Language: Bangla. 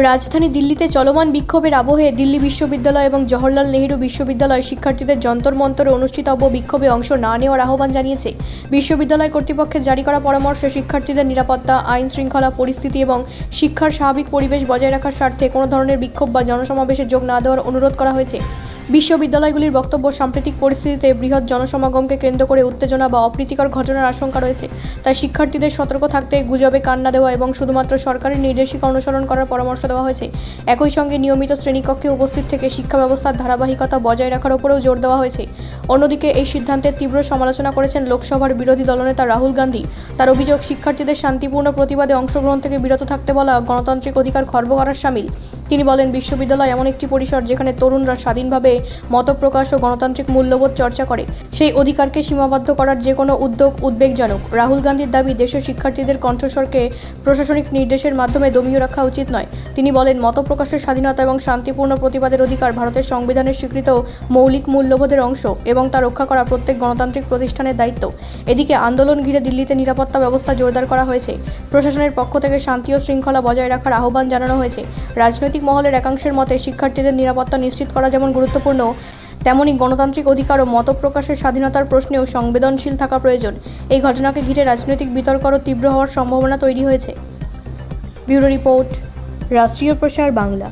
রাজধানী দিল্লিতে চলমান বিক্ষোভের আবহে দিল্লি বিশ্ববিদ্যালয় এবং জওহরলাল নেহরু বিশ্ববিদ্যালয় শিক্ষার্থীদের যন্তর মন্তরে অনুষ্ঠিতব্য বিক্ষোভে অংশ না নেওয়ার আহ্বান জানিয়েছে। বিশ্ববিদ্যালয় কর্তৃপক্ষের জারি করা পরামর্শে শিক্ষার্থীদের নিরাপত্তা, আইন শৃঙ্খলা পরিস্থিতি এবং শিক্ষার স্বাভাবিক পরিবেশ বজায় রাখার স্বার্থে কোনো ধরনের বিক্ষোভ বা জনসমাবেশে যোগ না দেওয়ার অনুরোধ করা হয়েছে। বিশ্ববিদ্যালয়গুলির বক্তব্য, সাম্প্রতিক পরিস্থিতিতে বৃহৎ জনসমাগমকে কেন্দ্র করে উত্তেজনা বা অপ্রীতিকর ঘটনার আশঙ্কা রয়েছে, তাই শিক্ষার্থীদের সতর্ক থাকতে, গুজবে কান না দেওয়া এবং শুধুমাত্র সরকারি নির্দেশিকা অনুসরণ করার পরামর্শ দেওয়া হয়েছে। একই সঙ্গে নিয়মিত শ্রেণীকক্ষে উপস্থিত থেকে শিক্ষা ব্যবস্থার ধারাবাহিকতা বজায় রাখার উপরেও জোর দেওয়া হয়েছে। অন্যদিকে এই সিদ্ধান্তের তীব্র সমালোচনা করেছেন লোকসভার বিরোধী দলনেতা রাহুল গান্ধী। তার অভিযোগ, শিক্ষার্থীদের শান্তিপূর্ণ প্রতিবাদে অংশগ্রহণ থেকে বিরত থাকতে বলা গণতান্ত্রিক অধিকার খর্ব করার শামিল। তিনি বলেন, বিশ্ববিদ্যালয় এমন একটি পরিসর যেখানে তরুণরা স্বাধীনভাবে মত প্রকাশ ও গণতান্ত্রিক মূল্যবোধ চর্চা করে। সেই অধিকারকে সীমাবদ্ধ করার যে কোনো উদ্যোগ উদ্বেগজনক। রাহুল গান্ধীর দাবি, দেশের শিক্ষার্থীদের কণ্ঠস্বরকে প্রশাসনিক নির্দেশের মাধ্যমে দমিয়ে রাখা উচিত নয়। তিনি বলেন, মত প্রকাশের স্বাধীনতা এবং শান্তিপূর্ণ প্রতিবাদের অধিকার ভারতের সংবিধানের স্বীকৃত মৌলিক মূল্যবোধের অংশ এবং তা রক্ষা করা প্রত্যেক গণতান্ত্রিক প্রতিষ্ঠানের দায়িত্ব। এদিকে আন্দোলন ঘিরে দিল্লিতে নিরাপত্তা ব্যবস্থা জোরদার করা হয়েছে। প্রশাসনের পক্ষ থেকে শান্তি ও শৃঙ্খলা বজায় রাখার আহ্বান জানানো হয়েছে। রাজনৈতিক মহলের একাংশের মতে, শিক্ষার্থীদের নিরাপত্তা নিশ্চিত করা যেমন গুরুত্বপূর্ণ, তেমনই গণতান্ত্রিক অধিকার ও মত প্রকাশের স্বাধীনতার প্রশ্নেও সংবেদনশীল থাকা প্রয়োজন। এই ঘটনাকে ঘিরে রাজনৈতিক বিতর্ক আরও তীব্র হওয়ার সম্ভাবনা তৈরি হয়েছে। ব্যুরো রিপোর্ট, রাষ্ট্রীয় প্রসার বাংলা।